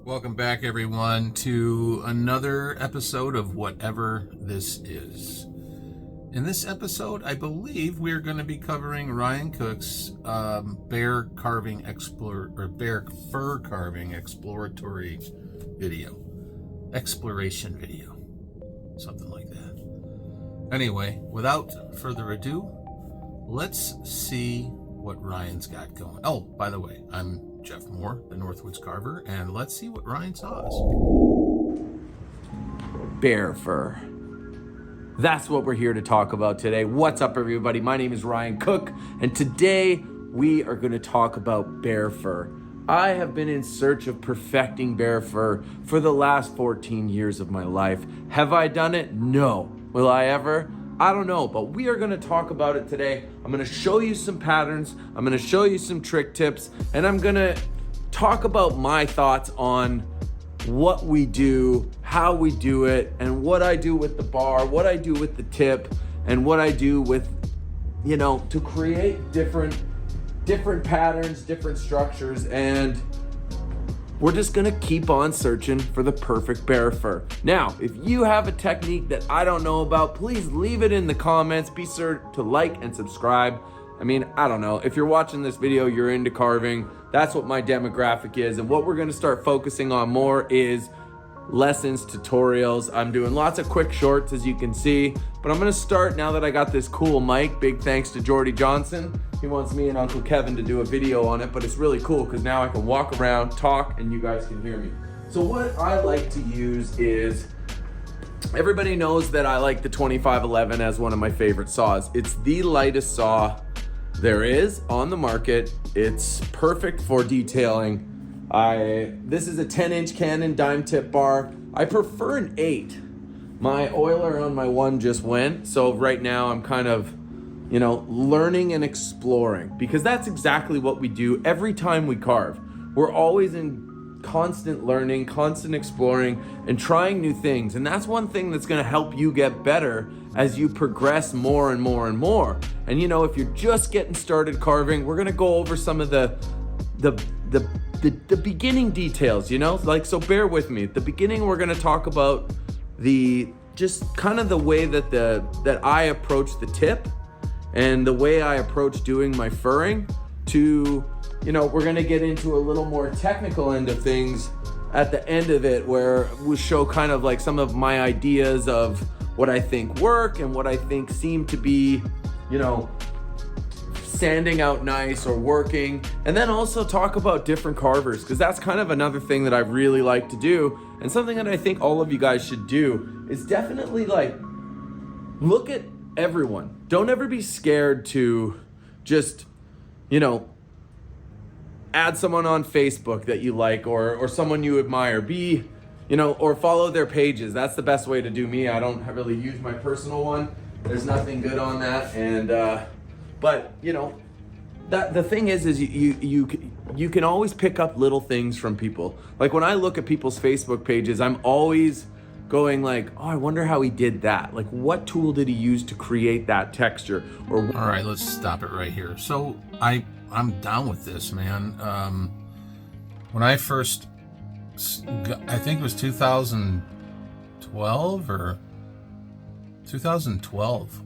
Welcome back, everyone, to another episode of Whatever This Is. In this episode, I believe we're going to be covering Ryan Cook's bear fur carving exploratory video. Exploration video. Something like that. Anyway, without further ado, let's see what Ryan's got going. Oh, by the way, I'm Jeff Moore, the Northwoods Carver, and let's see what Ryan saws. Bear fur. That's what we're here to talk about today. What's up, everybody? My name is Ryan Cook, and today we are going to talk about bear fur. I have been in search of perfecting bear fur for the last 14 years of my life. Have I done it? No. Will I ever? I don't know, but we are going to talk about it today. I'm going to show you some patterns, I'm going to show you some trick tips, and I'm going to talk about my thoughts on what we do, how we do it, and what I do with the bar, what I do with the tip, and what I do with, to create different patterns, different structures, and we're just gonna keep on searching for the perfect bear fur. Now, if you have a technique that I don't know about, please leave it in the comments. Be sure to like and subscribe. I don't know. If you're watching this video, you're into carving. That's what my demographic is. And what we're gonna start focusing on more is lessons, tutorials. I'm doing lots of quick shorts, as you can see, but I'm gonna start now that I got this cool mic. Big thanks to Jordy Johnson. He wants me and Uncle Kevin to do a video on it, but it's really cool because now I can walk around, talk, and you guys can hear me. So what I like to use is, everybody knows that I like the 2511 as one of my favorite saws. It's the lightest saw there is on the market. It's perfect for detailing. This is a 10-inch Canon dime tip bar. I prefer an 8. My oiler on my one just went, so right now I'm kind of, learning and exploring, because that's exactly what we do every time we carve. We're always in constant learning, constant exploring, and trying new things. And that's one thing that's going to help you get better as you progress more and more and more. And if you're just getting started carving, we're going to go over some of the beginning details, so bear with me. At the beginning, we're going to talk about just kind of the way that I approach the tip and the way I approach doing my furring to, we're going to get into a little more technical end of things at the end of it, where we show kind of like some of my ideas of what I think work and what I think seem to be, standing out nice or working, and then also talk about different carvers, because that's kind of another thing that I really like to do, and something that I think all of you guys should do is definitely look at everyone. Don't ever be scared to just, add someone on Facebook that you like or someone you admire. Or follow their pages. That's the best way to do me. I don't really use my personal one. There's nothing good on that, and but that the thing is you can always pick up little things from people. Like when I look at people's Facebook pages, I'm always going oh, I wonder how he did that. Like, what tool did he use to create that texture? All right, let's stop it right here. So I'm down with this, man. When I first, I think it was 2012 or 2012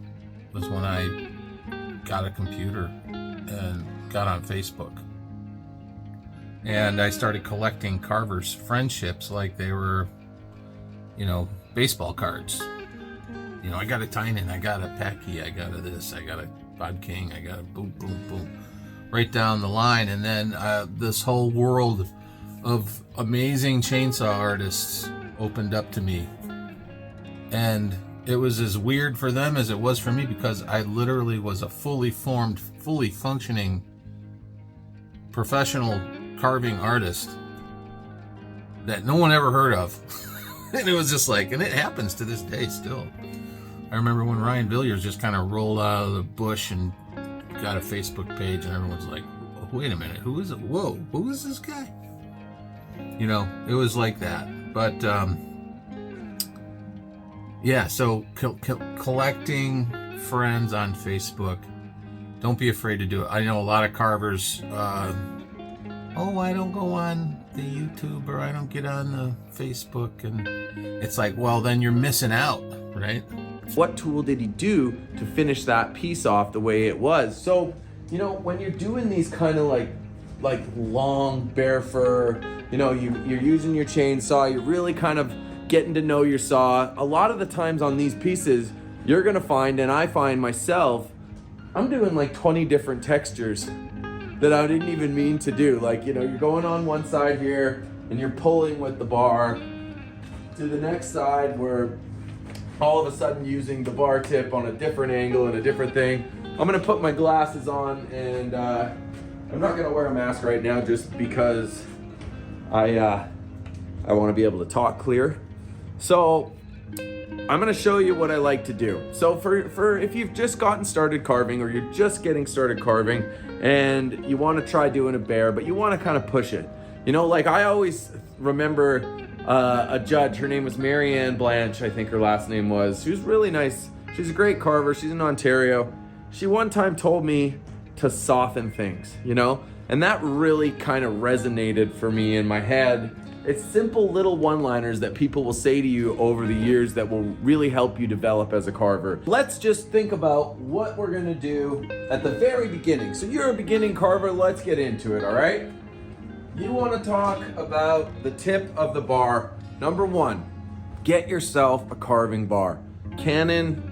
was when I got a computer and got on Facebook, and I started collecting carvers' friendships like they were, baseball cards. I got a Tynan, I got a Packy, I got a this, I got a Bob King, I got a boom, boom, boom, right down the line. And then this whole world of amazing chainsaw artists opened up to me, and it was as weird for them as it was for me, because I literally was a fully formed, fully functioning professional carving artist that no one ever heard of. And it was just and it happens to this day still. I remember when Ryan Villiers just kind of rolled out of the bush and got a Facebook page, and everyone's like, wait a minute, who is it? Whoa, who is this guy? It was like that. But yeah, so collecting friends on Facebook, don't be afraid to do it. I know a lot of carvers oh, I don't go on the YouTube or I don't get on the Facebook. And it's like, well, then you're missing out, right? What tool did he do to finish that piece off the way it was? So, you know, when you're doing these kind of like long bear fur, you know, you're using your chainsaw, you're really kind of getting to know your saw. A lot of the times on these pieces, you're gonna find, and I find myself, I'm doing like 20 different textures that I didn't even mean to do. Like, you know, you're going on one side here and you're pulling with the bar to the next side where all of a sudden using the bar tip on a different angle and a different thing. I'm gonna put my glasses on, and I'm not gonna wear a mask right now just because I wanna be able to talk clear. So I'm gonna show you what I like to do. So for if you've just gotten started carving, or you're just getting started carving and you wanna try doing a bear, but you wanna kind of push it. You know, like I always remember a judge, her name was Marianne Blanche, I think her last name was. She was really nice. She's a great carver. She's in Ontario. She one time told me to soften things, you know? And that really kind of resonated for me in my head. It's simple little one-liners that people will say to you over the years that will really help you develop as a carver. Let's just think about what we're gonna do at the very beginning. So you're a beginning carver, let's get into it, all right? You wanna talk about the tip of the bar. Number one, get yourself a carving bar. Canon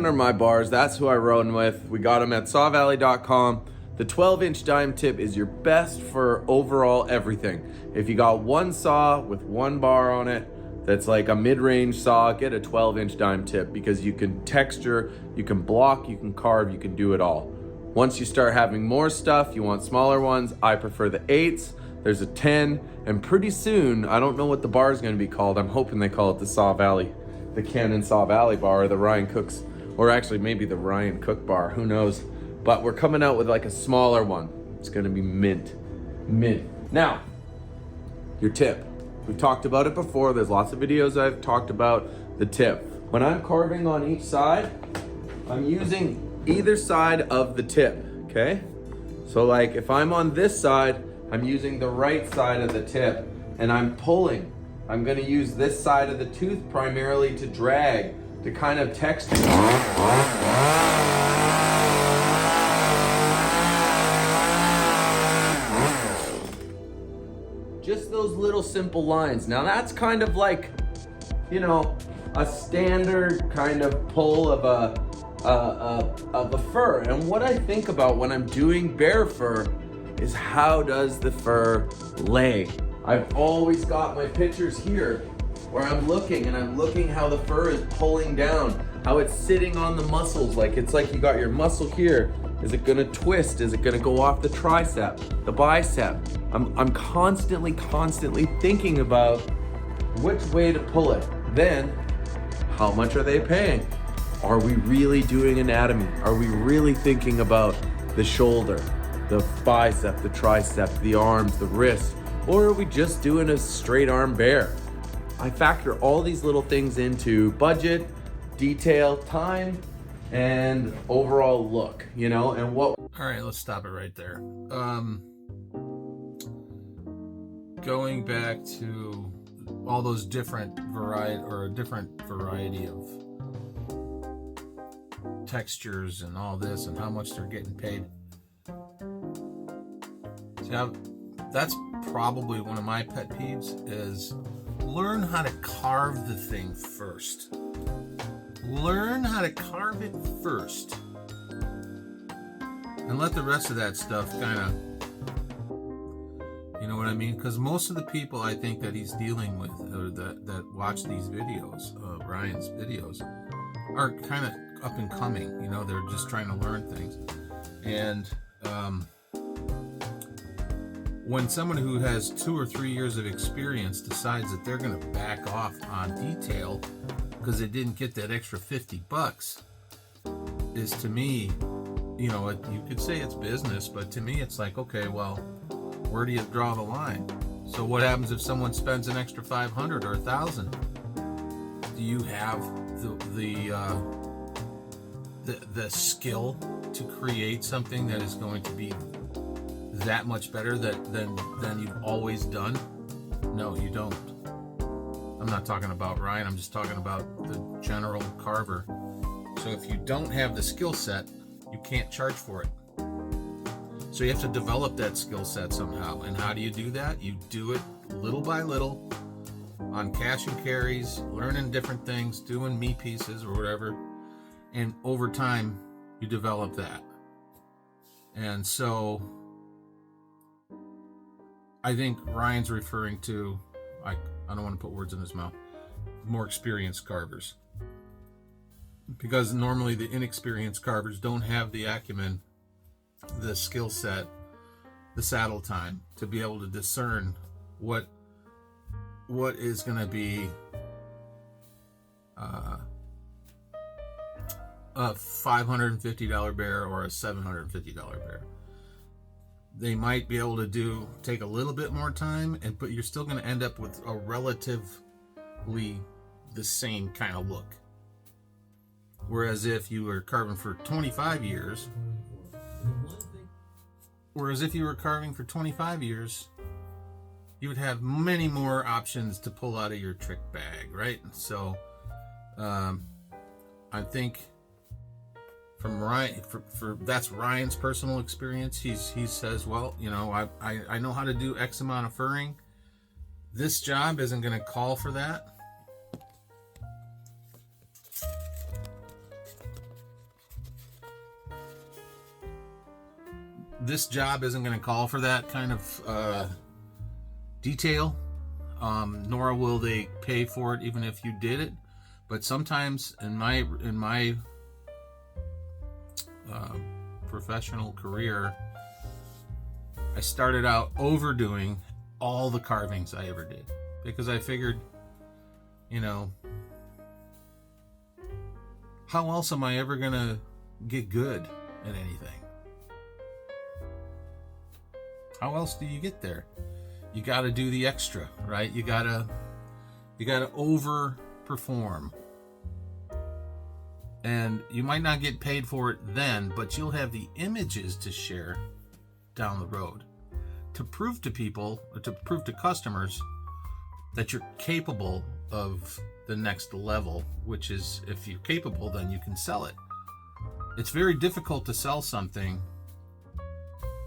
are my bars. That's who I run with. We got them at sawvalley.com. The 12-inch dime tip is your best for overall everything. If you got one saw with one bar on it, that's like a mid-range saw, get a 12-inch dime tip, because you can texture, you can block, you can carve, you can do it all. Once you start having more stuff, you want smaller ones. I prefer the 8s. There's a 10, and pretty soon, I don't know what the bar is going to be called. I'm hoping they call it the Saw Valley, the Canon Saw Valley bar, or the Ryan Cook's, or actually maybe the Ryan Cook bar, who knows. But we're coming out with like a smaller one. It's gonna be mint. Now, your tip. We've talked about it before. There's lots of videos I've talked about the tip. When I'm carving on each side, I'm using either side of the tip, okay? So like if I'm on this side, I'm using the right side of the tip, and I'm pulling. I'm gonna use this side of the tooth primarily to drag, to kind of texture. Just those little simple lines. Now that's kind of like, you know, a standard kind of pull of a fur. And what I think about when I'm doing bear fur is, how does the fur lay? I've always got my pictures here where I'm looking how the fur is pulling down, how it's sitting on the muscles. Like it's like you got your muscle here. Is it gonna twist? Is it gonna go off the tricep, the bicep? I'm constantly thinking about which way to pull it. Then, how much are they paying? Are we really doing anatomy? Are we really thinking about the shoulder, the bicep, the tricep, the arms, the wrist? Or are we just doing a straight arm bear? I factor all these little things into budget, detail, time, and overall look, you know, and what. All right, let's stop it right there. Going back to all those different variety of textures and all this and how much they're getting paid. So that's probably one of my pet peeves, is learn how to carve the thing first. Learn how to carve it first, and let the rest of that stuff kind of, you know what I mean? Because most of the people I think that he's dealing with, or that watch these videos, Ryan's videos, are kind of up and coming. You know, they're just trying to learn things. And when someone who has 2 or 3 years of experience decides that they're going to back off on detail because they didn't get that extra $50, is, to me, you know, you could say it's business, but to me it's like, okay, well, where do you draw the line? So what happens if someone spends an extra $500 or $1,000? Do you have the skill to create something that is going to be that much better than you've always done? No, you don't. I'm not talking about Ryan, I'm just talking about the general carver. So if you don't have the skill set, you can't charge for it. So you have to develop that skill set somehow. And how do you do that? You do it little by little on cash and carries, learning different things, doing me pieces or whatever. And over time, you develop that. And so I think Ryan's referring to, I don't want to put words in his mouth, more experienced carvers. Because normally the inexperienced carvers don't have the acumen, the skill set, the saddle time to be able to discern what is going to be a $550 bear or a $750 bear. They might be able to take a little bit more time, but you're still going to end up with a relatively the same kind of look. Whereas if you were carving for 25 years, you would have many more options to pull out of your trick bag, right? So I think from Ryan, for that's Ryan's personal experience. He says, well, you know, I know how to do X amount of furring. This job isn't going to call for that. This job isn't going to call for that kind of detail, nor will they pay for it even if you did it. But sometimes in my professional career, I started out overdoing all the carvings I ever did because I figured, you know, how else am I ever going to get good at anything? How else do you get there? You got to do the extra, right? You got to overperform. And you might not get paid for it then, but you'll have the images to share down the road to prove to people, or to prove to customers that you're capable of the next level, which is, if you're capable, then you can sell it. It's very difficult to sell something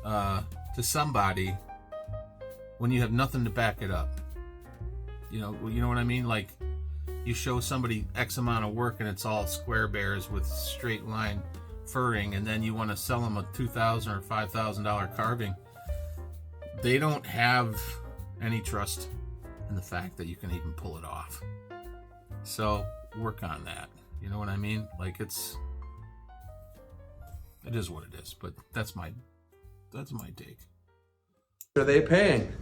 to somebody when you have nothing to back it up. You know what I mean? Like, you show somebody X amount of work and it's all square bears with straight line furring, and then you want to sell them a $2,000 or $5,000 carving. They don't have any trust in the fact that you can even pull it off. So work on that. You know what I mean? Like, it is what it is, but that's my take. Are they paying?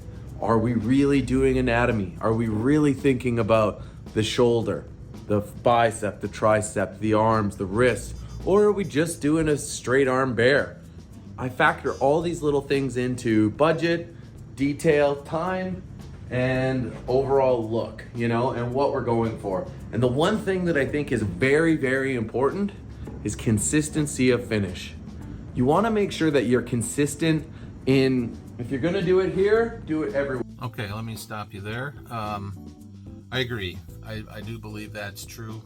Are we really doing anatomy? Are we really thinking about the shoulder, the bicep, the tricep, the arms, the wrist? Or are we just doing a straight arm bear? I factor all these little things into budget, detail, time, and overall look, you know, and what we're going for. And the one thing that I think is very, very important is consistency of finish. You want to make sure that you're consistent in, if you're going to do it here, do it everywhere. Okay, let me stop you there. I agree. I do believe that's true,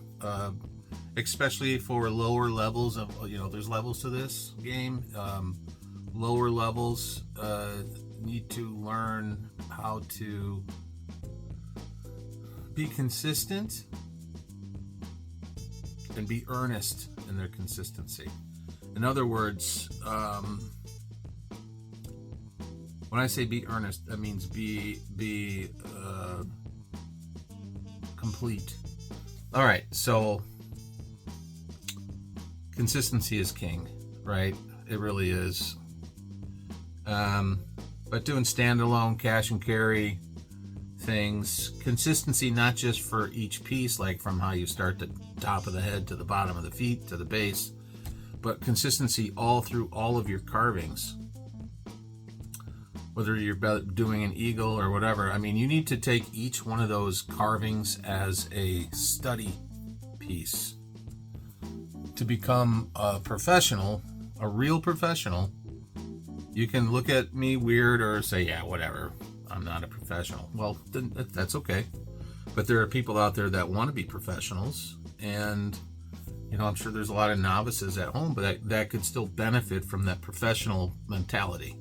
especially for lower levels of, you know, there's levels to this game. Lower levels need to learn how to be consistent and be earnest in their consistency. In other words, when I say be earnest, that means be complete. All right, so consistency is king, right? It really is. But doing standalone cash and carry things, consistency not just for each piece, like from how you start the top of the head to the bottom of the feet to the base, but consistency all through all of your carvings. Whether you're doing an eagle or whatever, I mean, you need to take each one of those carvings as a study piece to become a professional, a real professional You can look at me weird or say, yeah, whatever, I'm not a professional. Well, then that's okay. But there are people out there that want to be professionals, and I'm sure there's a lot of novices at home, but that could still benefit from that professional mentality.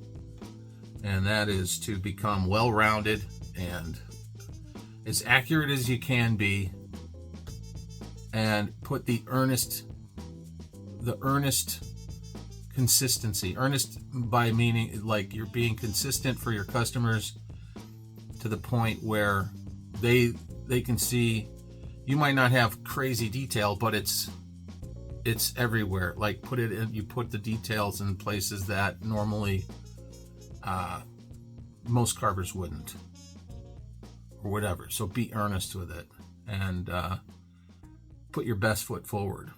And that is to become well-rounded and as accurate as you can be, and put the earnest consistency. Earnest by meaning like you're being consistent for your customers to the point where they can see. You might not have crazy detail, but it's everywhere. Like you put the details in places that normally most carvers wouldn't, or whatever. So be earnest with it, and put your best foot forward,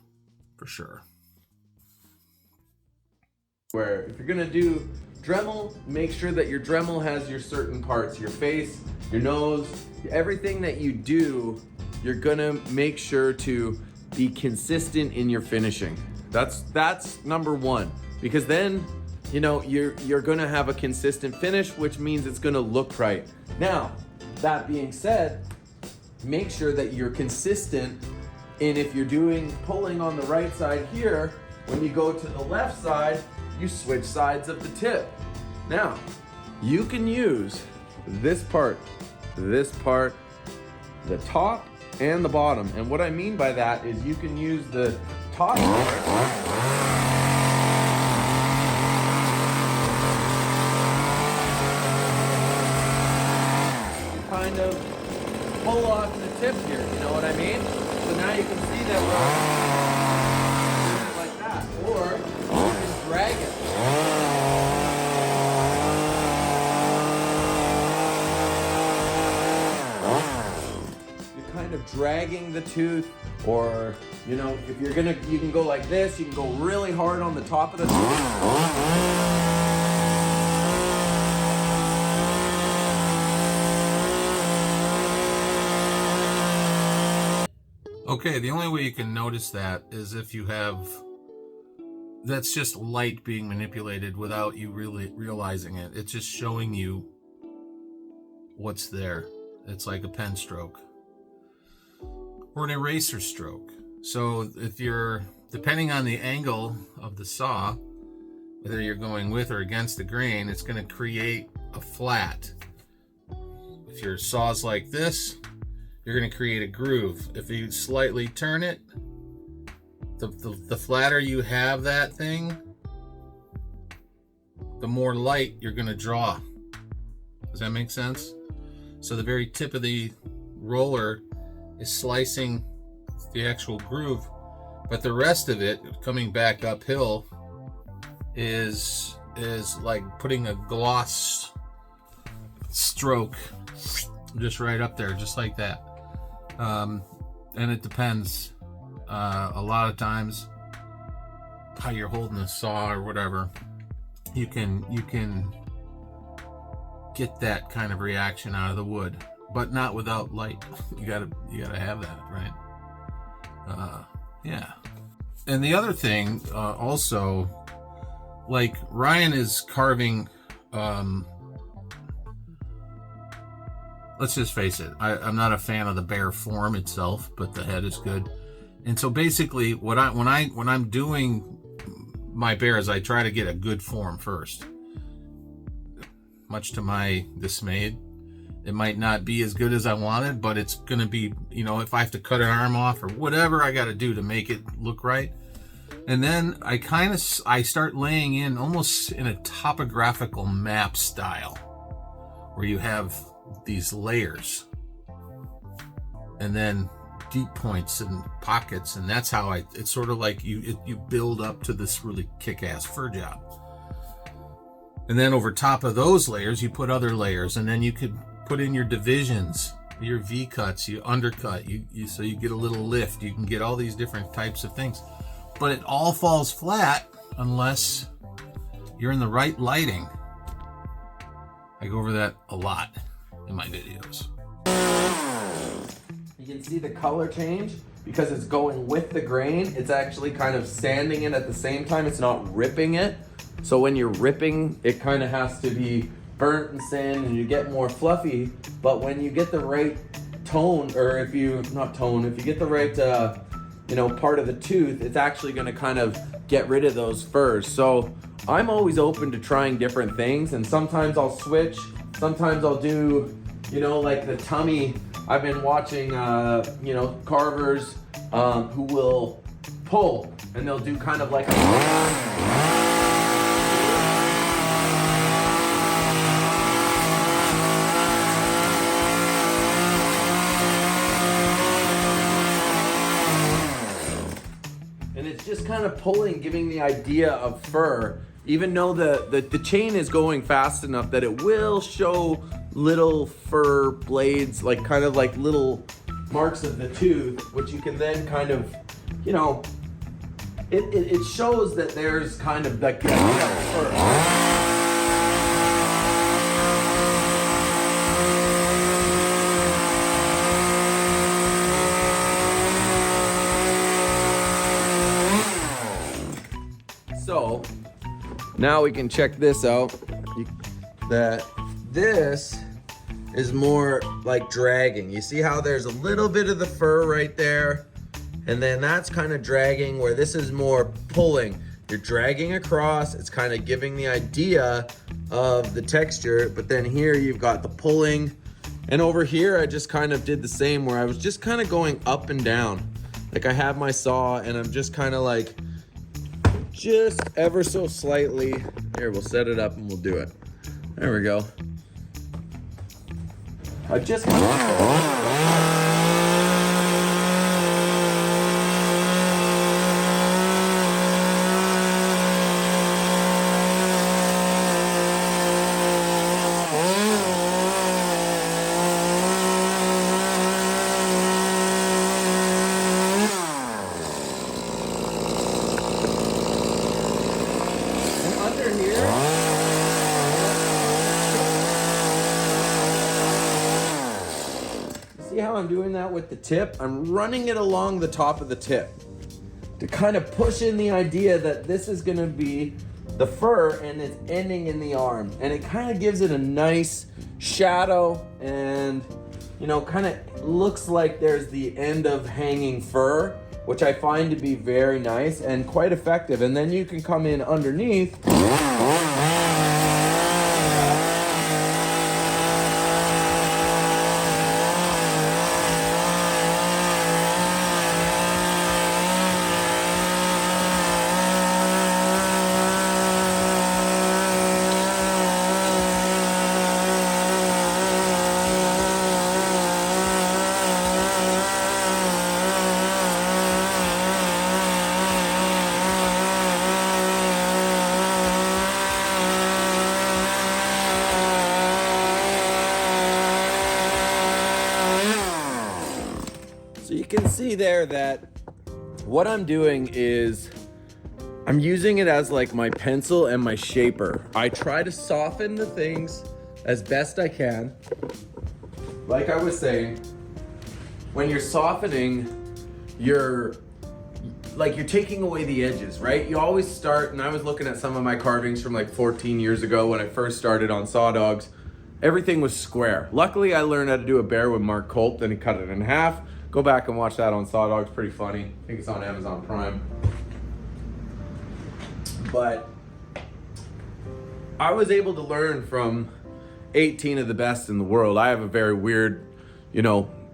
for sure. Where if you're gonna do Dremel, make sure that your Dremel has your certain parts, your face, your nose, everything that you do, you're gonna make sure to be consistent in your finishing. That's number one, because then you're gonna have a consistent finish, which means it's gonna look right. Now, that being said, make sure that you're consistent in, if you're pulling on the right side here, when you go to the left side, you switch sides of the tip. Now, you can use this part, the top and the bottom. And what I mean by that is you can use the top part kind of pull off the tip here, you know what I mean? So now you can see that we're like that, or you can drag it. You're kind of dragging the tooth, or if you can go like this, you can go really hard on the top of the tooth. Okay, the only way you can notice that is if you have, that's just light being manipulated without you really realizing it. It's just showing you what's there. It's like a pen stroke or an eraser stroke. So if you're, depending on the angle of the saw, whether you're going with or against the grain, it's going to create a flat. If your saw's like this, you're going to create a groove. If you slightly turn it, the flatter you have that thing, the more light you're going to draw. Does that make sense? So the very tip of the roller is slicing the actual groove, but the rest of it coming back uphill is like putting a gloss stroke just right up there, just like that. And it depends a lot of times how you're holding the saw or whatever. You can get that kind of reaction out of the wood, but not without light. You gotta have that, right? Yeah. And the other thing also, like Ryan is carving, let's just face it, I'm not a fan of the bear form itself, but the head is good. And so basically when I'm doing my bears, I try to get a good form first. Much to my dismay, it might not be as good as I wanted, but it's gonna be, if I have to cut an arm off or whatever I gotta do to make it look right. And then I start laying in almost in a topographical map style, where you have these layers and then deep points and pockets, and that's how it's sort of like you build up to this really kick-ass fur job. And then over top of those layers you put other layers, and then you could put in your divisions, your V-cuts, you undercut, so you get a little lift. You can get all these different types of things, but it all falls flat unless you're in the right lighting. I go over that a lot in my videos. You can see the color change because it's going with the grain. It's actually kind of sanding it at the same time. It's not ripping it. So when you're ripping, it kind of has to be burnt and sand and you get more fluffy. But when you get the right tone, or if you get the right, part of the tooth, it's actually gonna kind of get rid of those furs. So I'm always open to trying different things, and sometimes I'll switch, sometimes I'll do, like the tummy. I've been watching, carvers who will pull, and they'll do kind of like a... And it's just kind of pulling, giving the idea of fur, even though the chain is going fast enough that it will show little fur blades, like kind of like little marks of the tooth, which you can then kind of, it shows that there's kind of like the idea of fur. So now we can check this out, that this is more like dragging. You see how there's a little bit of the fur right there, and then that's kind of dragging, where this is more pulling. You're dragging across, it's kind of giving the idea of the texture, but then here you've got the pulling. And over here I just kind of did the same, where I was just kind of going up and down. Like I have my saw and I'm just kind of like, just ever so slightly. Here, we'll set it up and we'll do it. There we go. I just see how I'm doing that with the tip? I'm running it along the top of the tip to kind of push in the idea that this is gonna be the fur and it's ending in the arm. And it kind of gives it a nice shadow and, kind of looks like there's the end of hanging fur, which I find to be very nice and quite effective. And then you can come in underneath. So you can see there that what I'm doing is I'm using it as like my pencil and my shaper. I try to soften the things as best I can. Like I was saying, when you're softening, you're taking away the edges, right? You always start, and I was looking at some of my carvings from like 14 years ago when I first started on saw dogs. Everything was square. Luckily, I learned how to do a bear with Mark Colt, then he cut it in half. Go back and watch that on Saw Dogs, pretty funny. I think it's on Amazon Prime. But I was able to learn from 18 of the best in the world. I have a very weird,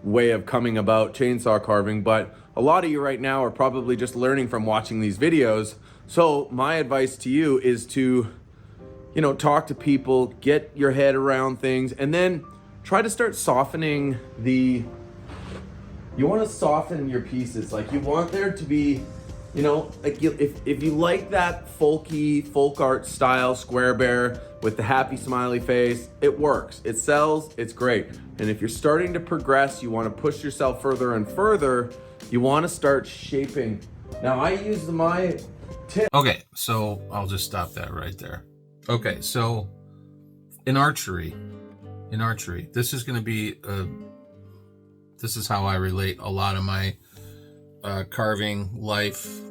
way of coming about chainsaw carving, but a lot of you right now are probably just learning from watching these videos. So my advice to you is to, talk to people, get your head around things, and then try to start softening you want to soften your pieces. Like you want there to be, if you like that folk art style square bear with the happy smiley face, it works, it sells, it's great. And if you're starting to progress, you want to push yourself further and further, you want to start shaping. Now I use my tip. Okay, so I'll just stop that right there. Okay, so in archery, this is going to be this is how I relate a lot of my carving life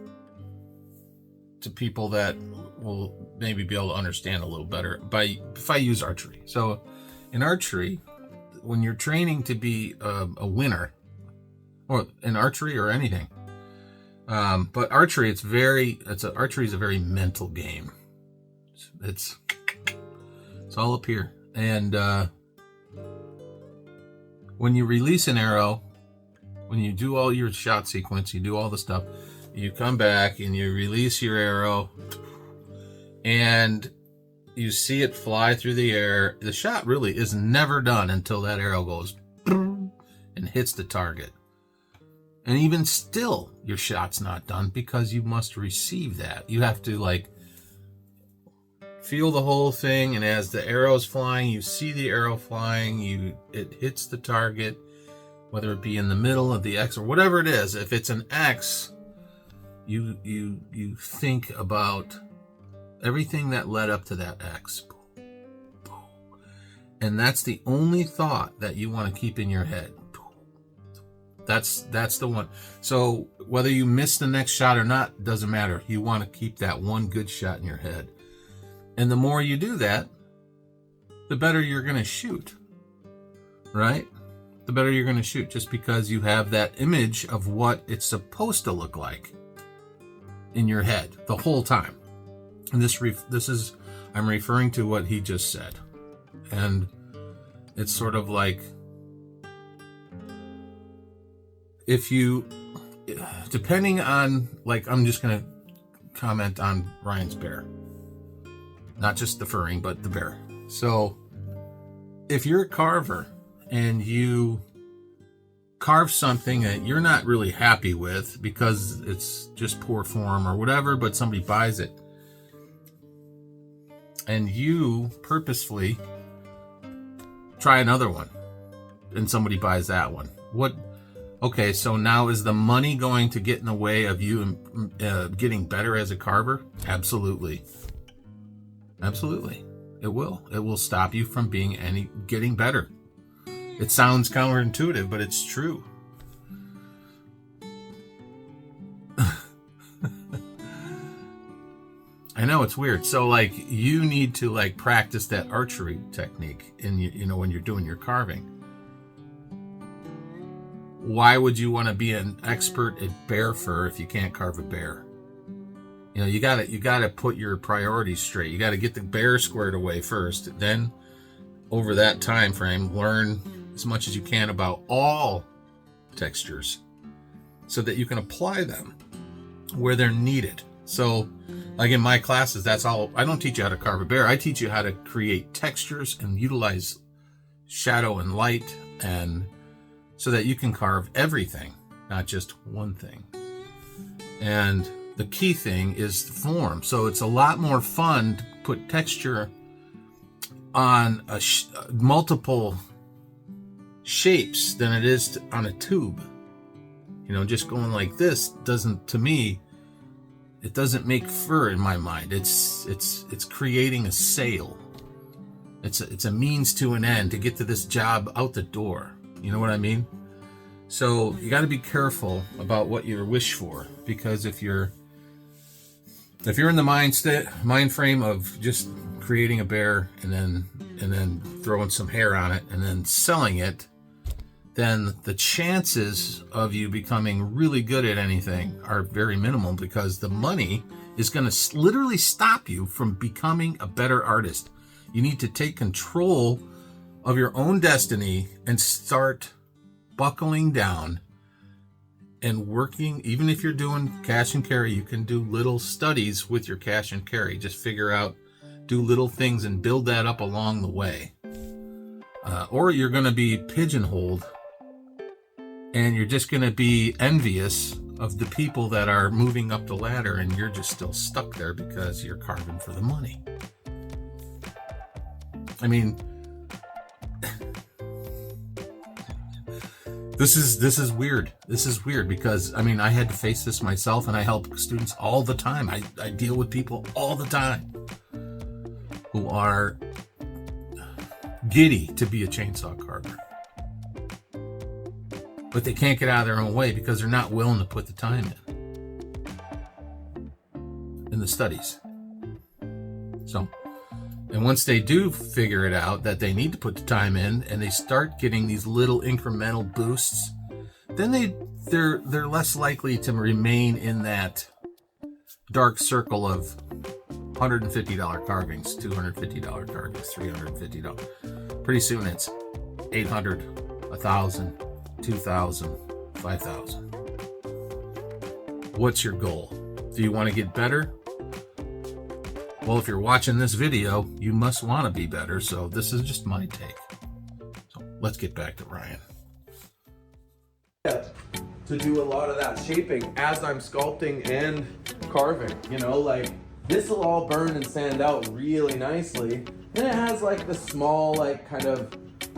to people that will maybe be able to understand a little better if I use archery. So in archery, when you're training to be a winner, or in archery or anything, but archery, archery is a very mental game. It's all up here. And when you release an arrow, when you do all your shot sequence, you do all the stuff, you come back and you release your arrow and you see it fly through the air. The shot really is never done until that arrow goes and hits the target. And even still, your shot's not done because you must receive that. You have to feel the whole thing, and as the arrow's flying, you see the arrow flying, it hits the target, whether it be in the middle of the X or whatever it is. If it's an X, you think about everything that led up to that X. And that's the only thought that you want to keep in your head. That's the one. So whether you miss the next shot or not, doesn't matter. You want to keep that one good shot in your head. And the more you do that, the better you're going to shoot. Right? The better you're going to shoot, just because you have that image of what it's supposed to look like in your head the whole time. And I'm referring to what he just said. And it's sort of like, if you, depending on, I'm just going to comment on Ryan's bear. Not just the furring, but the bear. So if you're a carver and you carve something that you're not really happy with because it's just poor form or whatever, but somebody buys it, and you purposefully try another one and somebody buys that one, okay, so now is the money going to get in the way of you getting better as a carver? Absolutely. Absolutely. It will. It will stop you from getting better. It sounds counterintuitive, but it's true. I know it's weird. So you need to practice that archery technique when you're doing your carving. Why would you want to be an expert at bear fur if you can't carve a bear? You gotta put your priorities straight. You gotta get the bear squared away first. Then over that time frame, learn as much as you can about all textures so that you can apply them where they're needed. So in my classes, that's all. I don't teach you how to carve a bear. I teach you how to create textures and utilize shadow and light, and so that you can carve everything, not just one thing. And the key thing is the form. So it's a lot more fun to put texture on multiple shapes than it is on a tube. Just going like this to me, it doesn't make fur in my mind. It's creating a sail. It's a means to an end to get to this job out the door. You know what I mean? So you got to be careful about what you wish for, because if you're in the mind frame of just creating a bear and then throwing some hair on it and then selling it, then the chances of you becoming really good at anything are very minimal, because the money is going to literally stop you from becoming a better artist. You need to take control of your own destiny and start buckling down and working. Even if you're doing cash and carry, you can do little studies with your cash and carry. Just do little things and build that up along the way. Or you're going to be pigeonholed, and you're just going to be envious of the people that are moving up the ladder, and you're just still stuck there because you're carving for the money. I mean, This is weird. This is weird because, I had to face this myself, and I help students all the time. I deal with people all the time who are giddy to be a chainsaw carver, but they can't get out of their own way because they're not willing to put the time in the studies. So, and once they do figure it out that they need to put the time in, and they start getting these little incremental boosts, then they're less likely to remain in that dark circle of $150 carvings, $250 carvings, $350. Pretty soon it's $800, $1,000, $2,000, $5,000. What's your goal? Do you want to get better? Well, if you're watching this video, you must want to be better. So this is just my take. So let's get back to Ryan. To do a lot of that shaping as I'm sculpting and carving, you know, like this will all burn and sand out really nicely. And it has like the small, like kind of,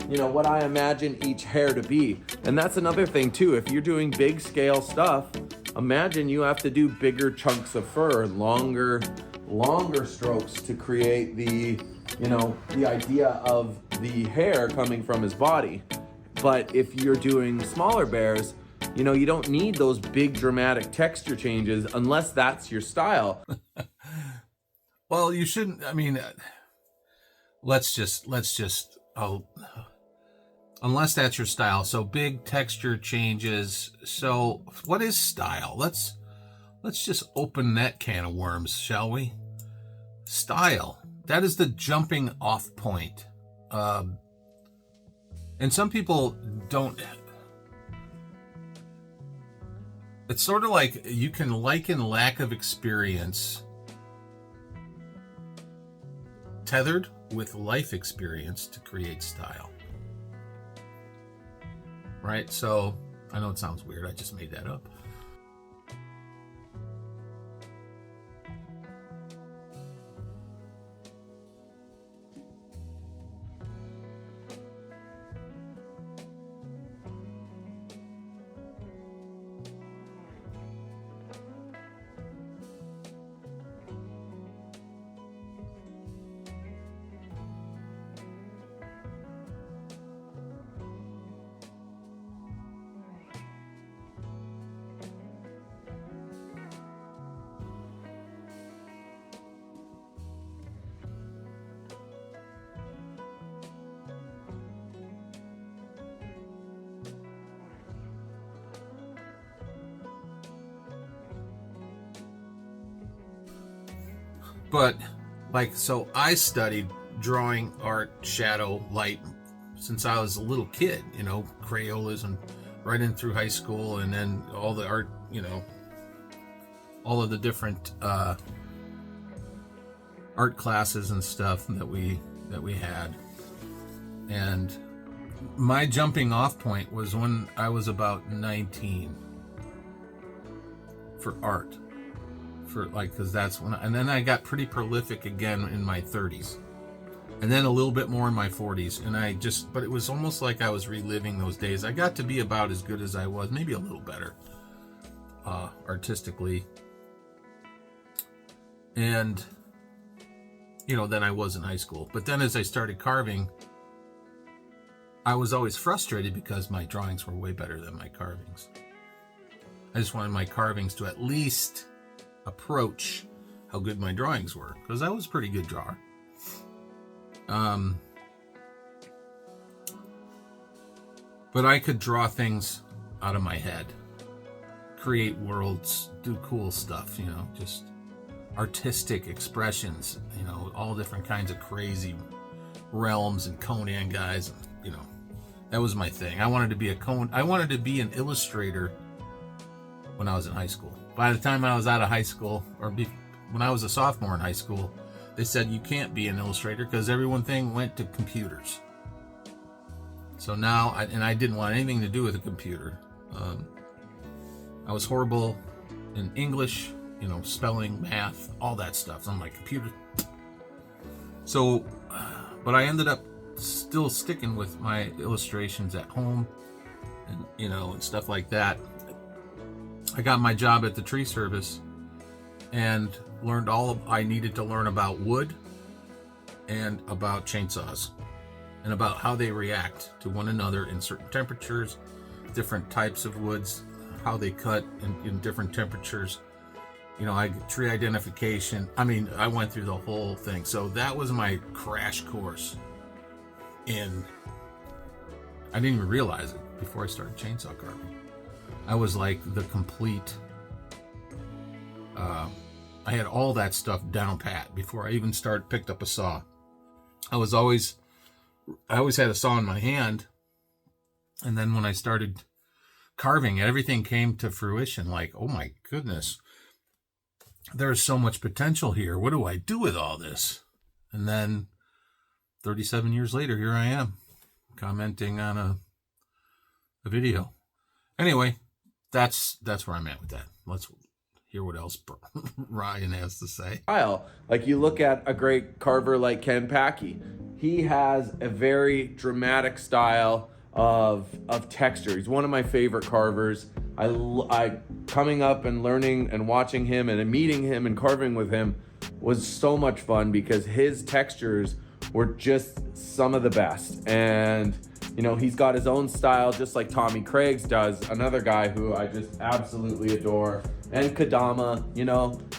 you know, what I imagine each hair to be. And that's another thing too. If you're doing big scale stuff, imagine you have to do bigger chunks of fur, longer strokes to create the, you know, the idea of the hair coming from his body. But if you're doing smaller bears, you know, you don't need those big dramatic texture changes unless that's your style. Well, you shouldn't, I mean, let's just, unless that's your style. So big texture changes. So what is style? Let's just open that can of worms, shall we? Style. That is the jumping off point. And some people don't. It's sort of like you can liken lack of experience tethered with life experience to create style. Right? So, I know it sounds weird. I just made that up. But, like, so I studied drawing, art, shadow, light since I was a little kid, you know, Crayolas and right in through high school, and then all the art, you know, all of the different art classes and stuff that we had. And my jumping off point was when I was about 19 for art. For like, because that's when and then I got pretty prolific again in my 30s, and then a little bit more in my 40s, and but it was almost like I was reliving those days. I got to be about as good as I was, maybe a little better artistically, and you know, than I was in high school. But then as I started carving, I was always frustrated because my drawings were way better than my carvings. I just wanted my carvings to at least approach how good my drawings were, because I was a pretty good drawer. But I could draw things out of my head, create worlds, do cool stuff, you know, just artistic expressions, you know, all different kinds of crazy realms and Conan guys, and, you know, that was my thing. I wanted to be an illustrator when I was in high school. By the time I was out of high school, when I was a sophomore in high school, they said you can't be an illustrator because everything went to computers. So now, I didn't want anything to do with a computer. I was horrible in English, you know, spelling, math, all that stuff. So I'm like, computer. So, but I ended up still sticking with my illustrations at home, and you know, and stuff like that. I got my job at the tree service and learned I needed to learn about wood and about chainsaws and about how they react to one another in certain temperatures, different types of woods, how they cut in different temperatures. tree identification. I mean, I went through the whole thing. So that was my crash course in, I didn't even realize it before I started chainsaw carving. I was like the complete, I had all that stuff down pat before I even picked up a saw. I always had a saw in my hand. And then when I started carving, everything came to fruition. Like, oh my goodness, there's so much potential here. What do I do with all this? And then 37 years later, here I am commenting on a video. Anyway, that's where I'm at with that. Let's hear what else Ryan has to say. Like you look at a great carver like Ken Packey. He has a very dramatic style of texture. He's one of my favorite carvers. I coming up and learning and watching him and meeting him and carving with him was so much fun because his textures were just some of the best. And he's got his own style, just like Tommy Craig's does, another guy who I just absolutely adore. And Kadama,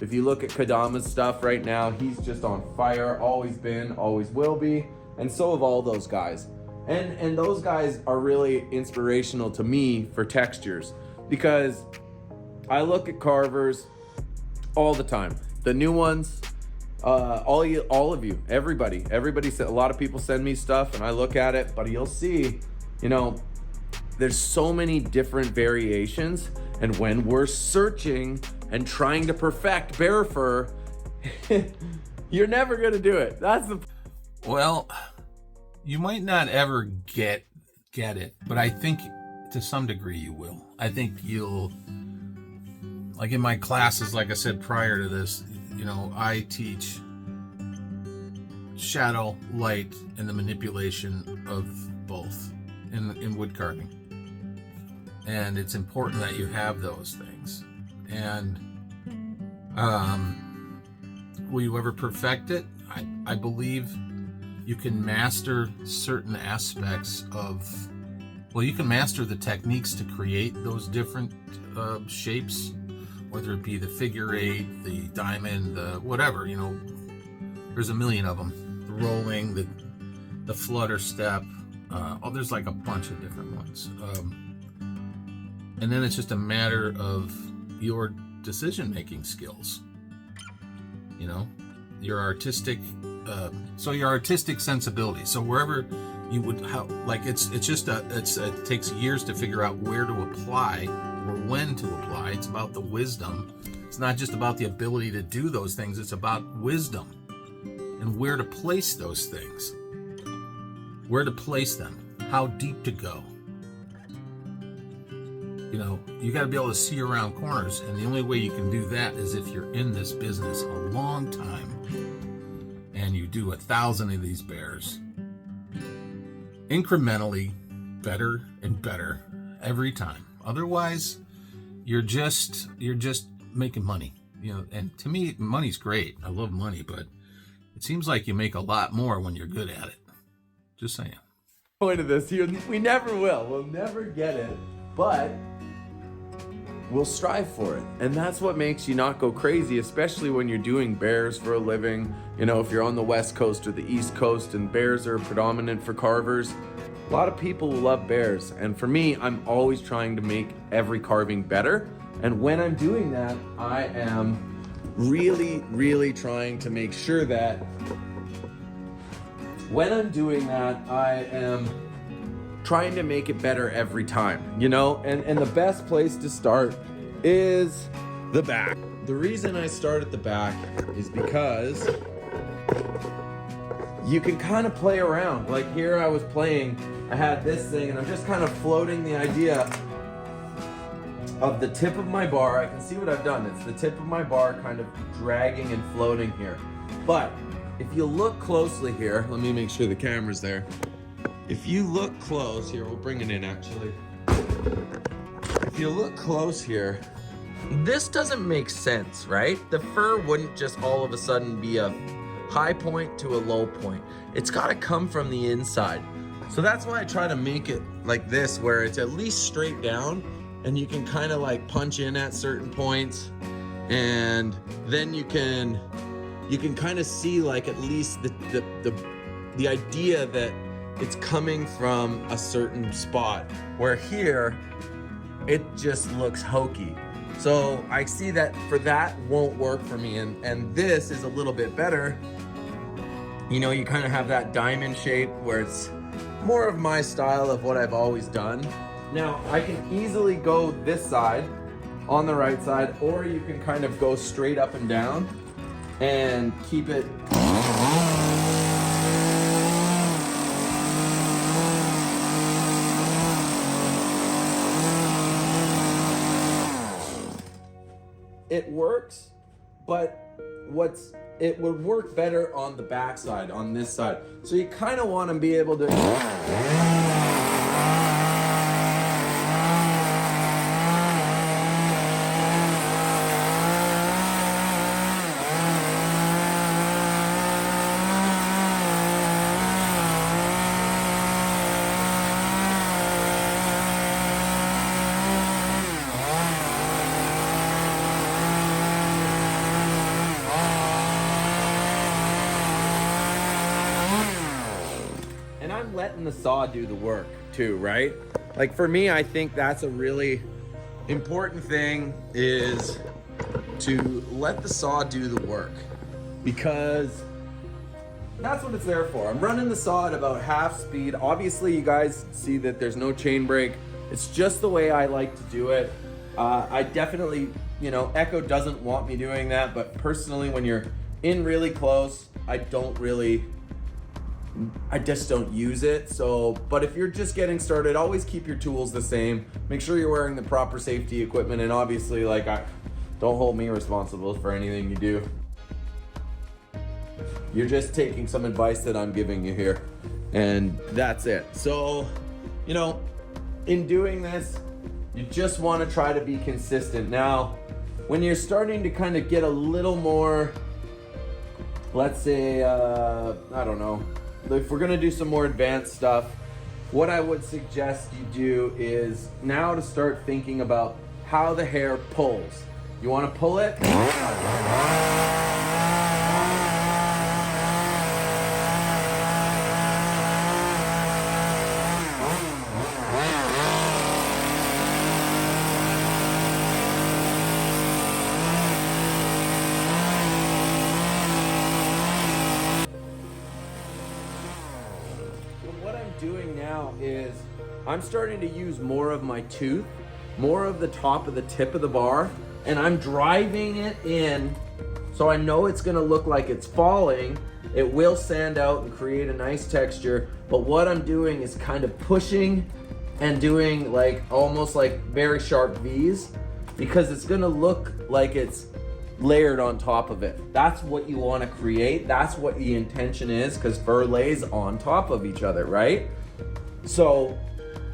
if you look at Kadama's stuff right now, he's just on fire, always been, always will be. And so have all those guys. And those guys are really inspirational to me for textures because I look at carvers all the time. The new ones, all of you, everybody, a lot of people send me stuff and I look at it, but you'll see, there's so many different variations. And when we're searching and trying to perfect bear fur, you're never gonna do it. Well, you might not ever get it, but I think to some degree you will. I think you'll, like in my classes, like I said prior to this, I teach shadow, light, and the manipulation of both in wood carving. And it's important that you have those things. And will you ever perfect it? I believe you can master certain aspects of, you can master the techniques to create those different shapes, whether it be the figure eight, the diamond, the whatever, there's a million of them. The rolling, the flutter step, there's like a bunch of different ones. And then it's just a matter of your decision-making skills, your artistic, your artistic sensibility. So wherever you would, it takes years to figure out where to apply or when to apply. It's about the wisdom. It's not just about the ability to do those things. It's about wisdom and where to place those things, where to place them, how deep to go. You got to be able to see around corners, and the only way you can do that is if you're in this business a long time and you do 1,000 of these bears incrementally, better and better every time. Otherwise, you're just making money. And to me, money's great. I love money, but it seems like you make a lot more when you're good at it. Just saying. Point of this here, we never will. We'll never get it, but we'll strive for it. And that's what makes you not go crazy, especially when you're doing bears for a living. If you're on the West Coast or the East Coast and bears are predominant for carvers, a lot of people love bears. And for me, I'm always trying to make every carving better. And when I'm doing that, I am really, really trying to make sure that when I'm doing that, I am trying to make it better every time, and the best place to start is the back. The reason I start at the back is because you can kind of play around. Like here I was playing, I had this thing and I'm just kind of floating the idea of the tip of my bar. I can see what I've done. It's the tip of my bar kind of dragging and floating here. But if you look closely here, let me make sure the camera's there. If you look close here, we'll bring it in actually. If you look close here, this doesn't make sense, right? The fur wouldn't just all of a sudden be a high point to a low point. It's gotta come from the inside. So that's why I try to make it like this, where it's at least straight down and you can kind of like punch in at certain points. and then you can kind of see like at least the idea that it's coming from a certain spot, where here it just looks hokey. So I see that for that won't work for me, and this is a little bit better. You know, you kind of have that diamond shape where it's more of my style of what I've always done. Now I can easily go this side on the right side, or you can kind of go straight up and down and keep it. It works, but it would work better on the back side, on this side. So you kind of want to be able to. Letting the saw do the work too, right? Like for me, I think that's a really important thing, is to let the saw do the work, because that's what it's there for. I'm running the saw at about half speed. Obviously you guys see that there's no chain brake. It's just the way I like to do it. I definitely, you know, Echo doesn't want me doing that, but personally when you're in really close, I just don't use it. So, but if you're just getting started, always keep your tools the same. Make sure you're wearing the proper safety equipment, and obviously, like, don't hold me responsible for anything you do. You're just taking some advice that I'm giving you here, and that's it. So, you know, in doing this, you just want to try to be consistent. Now, when you're starting to kind of get a little more, let's say, I don't know, if we're gonna do some more advanced stuff, what I would suggest you do is now to start thinking about how the hair pulls. You wanna pull it? Doing now is I'm starting to use more of my tooth, more of the top of the tip of the bar, and I'm driving it in so I know it's gonna look like it's falling. It will sand out and create a nice texture, but what I'm doing is kind of pushing and doing like almost like very sharp V's, because it's gonna look like it's layered on top of it. That's what you want to create. That's what the intention is, because fur lays on top of each other, right? So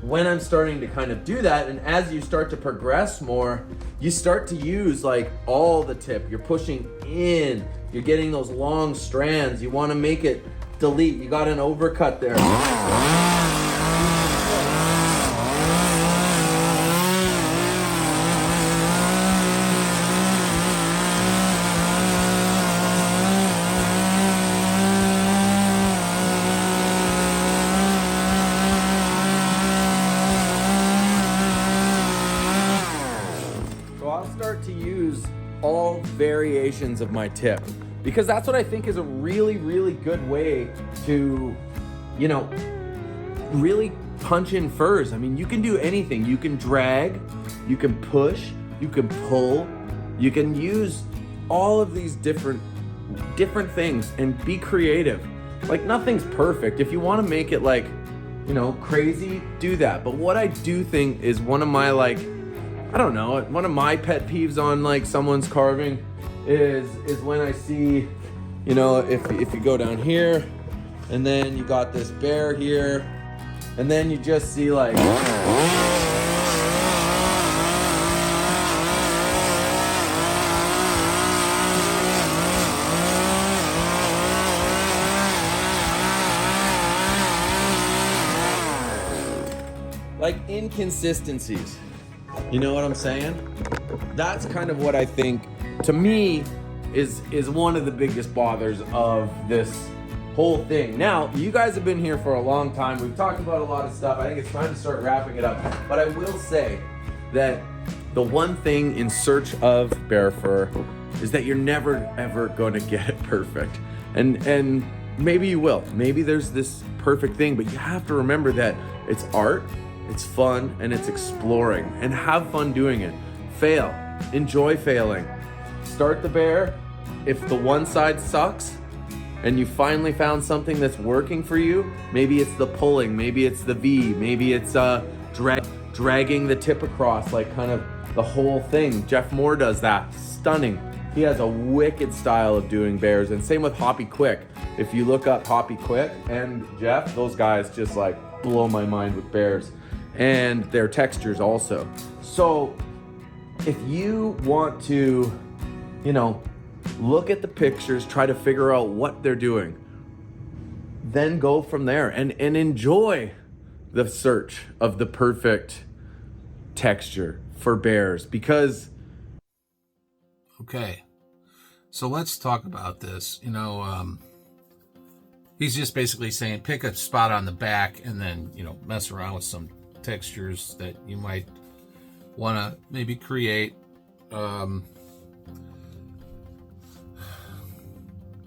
when I'm starting to kind of do that, and as you start to progress more, you start to use like all the tip. You're pushing in, you're getting those long strands. You want to make it delete. You got an overcut there. To use all variations of my tip, because that's what I think is a really, really good way to, you know, really punch in furs. I mean, you can do anything. You can drag, you can push, you can pull, you can use all of these different things and be creative. Like, nothing's perfect. If you want to make it like, you know, crazy, do that. But what I do think is one of my, like, I don't know, one of my pet peeves on like someone's carving is when I see, you know, if you go down here and then you got this bear here and then you just see like inconsistencies. You know what I'm saying? That's kind of what I think to me is one of the biggest bothers of this whole thing. Now, you guys have been here for a long time. We've talked about a lot of stuff. I think it's time to start wrapping it up. But I will say that the one thing in search of bear fur is that you're never ever going to get it perfect. And maybe you will. Maybe there's this perfect thing, but you have to remember that it's art, it's fun, and it's exploring. And have fun doing it. Fail. Enjoy failing. Start the bear. If the one side sucks and you finally found something that's working for you, maybe it's the pulling, maybe it's the V, maybe it's dragging the tip across, like kind of the whole thing. Jeff Moore does that. Stunning. He has a wicked style of doing bears, and same with Hoppy Quick. If you look up Hoppy Quick and Jeff, those guys just like blow my mind with bears and their textures also. So if you want to, look at the pictures, try to figure out what they're doing, then go from there and enjoy the search of the perfect texture for bears. Because okay, so let's talk about this. He's just basically saying pick a spot on the back and then mess around with some textures that you might want to maybe create.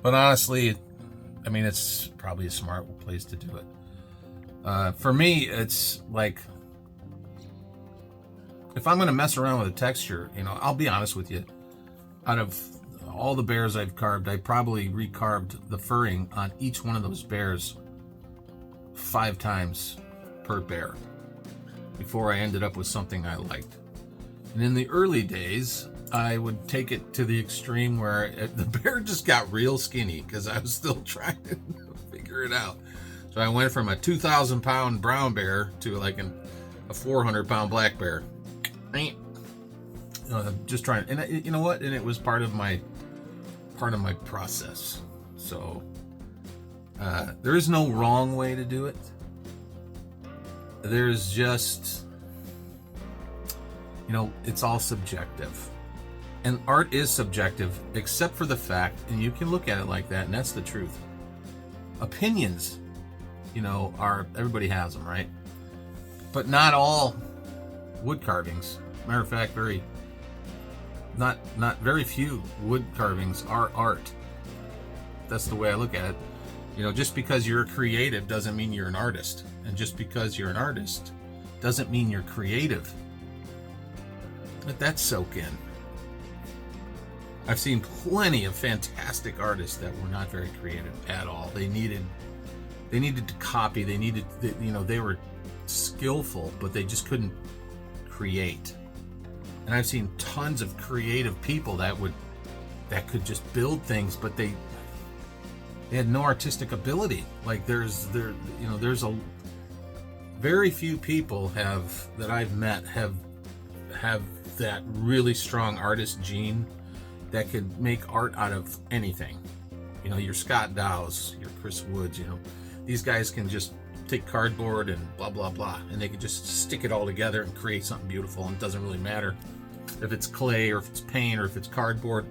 But honestly, it's probably a smart place to do it. For me, it's like, if I'm going to mess around with a texture, I'll be honest with you. Out of all the bears I've carved, I probably recarved the furring on each one of those bears 5 times per bear before I ended up with something I liked. And in the early days, I would take it to the extreme where the bear just got real skinny because I was still trying to figure it out. So I went from a 2,000-pound brown bear to like a 400-pound black bear. Just trying, and you know what? And it was part of my process. So there is no wrong way to do it. There's just, it's all subjective. And art is subjective, except for the fact, and you can look at it like that, and that's the truth. Opinions, everybody has them, right? But not all wood carvings. Matter of fact, very few wood carvings are art. That's the way I look at it. Just because you're a creative doesn't mean you're an artist. And just because you're an artist doesn't mean you're creative. Let that soak in. I've seen plenty of fantastic artists that were not very creative at all. They needed to copy. They were skillful, but they just couldn't create. And I've seen tons of creative people that could just build things, but they had no artistic ability. Like there's a very few people that I've met have that really strong artist gene that could make art out of anything. Your Scott Dow's, your Chris Woods, these guys can just take cardboard and blah, blah, blah, and they can just stick it all together and create something beautiful, and it doesn't really matter if it's clay or if it's paint or if it's cardboard,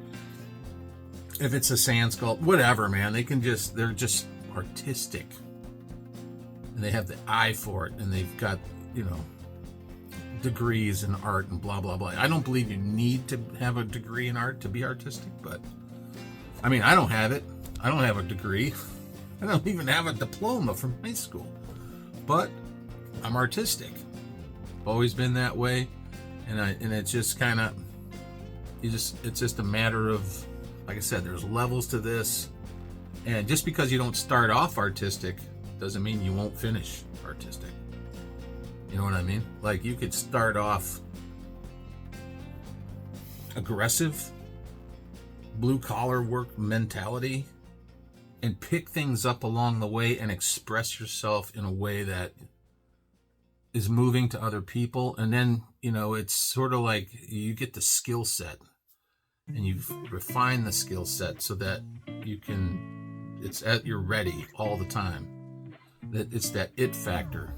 if it's a sand sculpt, whatever, man. They're just artistic, and they have the eye for it, and they've got, degrees in art and blah, blah, blah. I don't believe you need to have a degree in art to be artistic, but I don't have it. I don't have a degree. I don't even have a diploma from high school, but I'm artistic. I've always been that way. And it's just kind of, it's just a matter of, like I said, there's levels to this. And just because you don't start off artistic doesn't mean you won't finish artistic. You know what I mean? Like, you could start off aggressive, blue collar work mentality, and pick things up along the way and express yourself in a way that is moving to other people. And then, it's sort of like you get the skill set and you refine the skill set so that you're ready all the time. That it's that it factor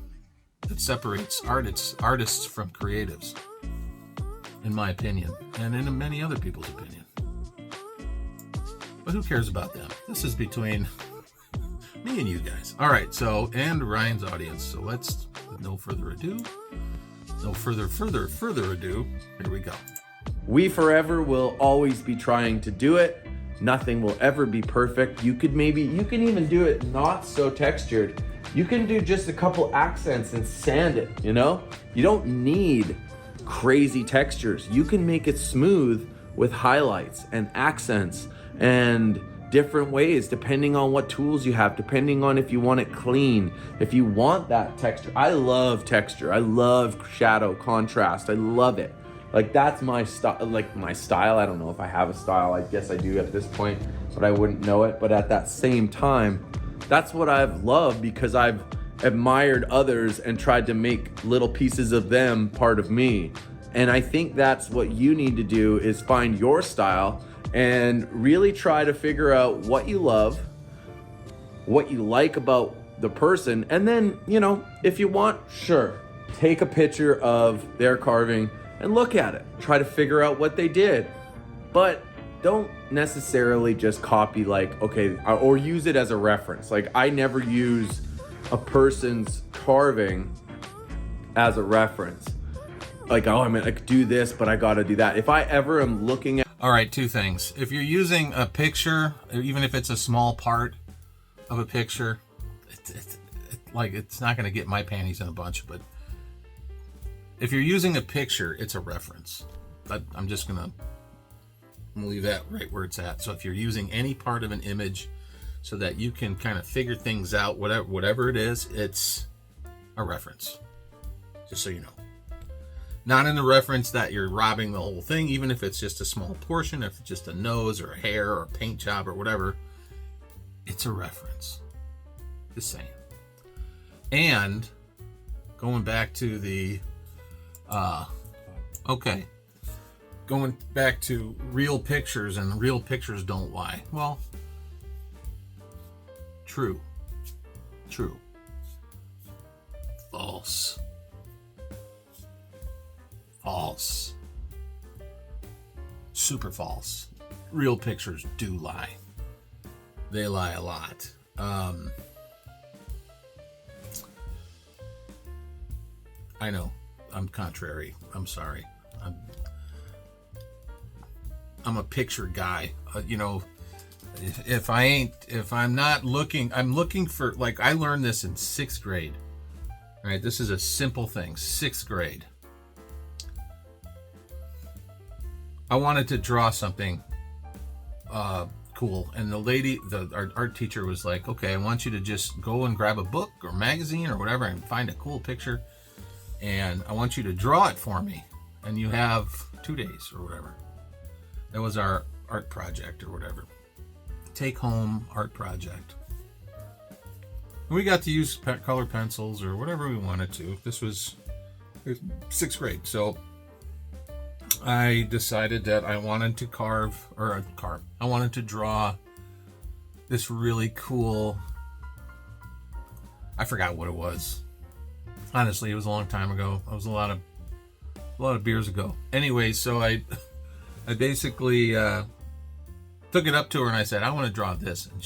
that separates artists from creatives, in my opinion, and in many other people's opinion. But who cares about them? This is between me and you guys. All right, so, and Ryan's audience. So let's, with no further ado, here we go. We forever will always be trying to do it. Nothing will ever be perfect. You can even do it not so textured. You can do just a couple accents and sand it, you know? You don't need crazy textures. You can make it smooth with highlights and accents and different ways, depending on what tools you have, depending on if you want it clean, if you want that texture. I love texture. I love shadow, contrast. I love it. Like, that's my style. Like, my style, I don't know if I have a style. I guess I do at this point, but I wouldn't know it. But at that same time, that's what I've loved, because I've admired others and tried to make little pieces of them part of me. And I think that's what you need to do, is find your style and really try to figure out what you love, what you like about the person. And then, you know, if you want, sure, take a picture of their carving and look at it. Try to figure out what they did. But don't necessarily just copy, like, okay, or use it as a reference. Like, I never use a person's carving as a reference. Like, oh, I could do this, but I gotta do that. If I ever am looking at... All right, two things. If you're using a picture, even if it's a small part of a picture, it's not gonna get my panties in a bunch, but if you're using a picture, it's a reference. I'm just gonna leave that right where it's at. So if you're using any part of an image so that you can kind of figure things out, whatever it is, it's a reference. Just so you know. Not in the reference that you're robbing the whole thing, even if it's just a small portion, if it's just a nose or a hair or a paint job or whatever, it's a reference. Just saying. And going back to the going back to real pictures, and real pictures don't lie. Well, true. False. Super false. Real pictures do lie. They lie a lot. I know. I'm contrary. I'm sorry. I'm a picture guy. You know, if I'm not looking, I'm looking for, like, I learned this in 6th grade. All right, this is a simple thing. 6th grade. I wanted to draw something cool, and our art teacher was like, okay, I want you to just go and grab a book or magazine or whatever and find a cool picture, and I want you to draw it for me, and you have 2 days or whatever. That was our art project or whatever. Take home art project. And we got to use color pencils or whatever we wanted to. This was 6th grade, so I decided that I wanted to I wanted to draw this really cool, I forgot what it was. Honestly, it was a long time ago. It was a lot of beers ago. Anyway, so I basically took it up to her and I said, I want to draw this. And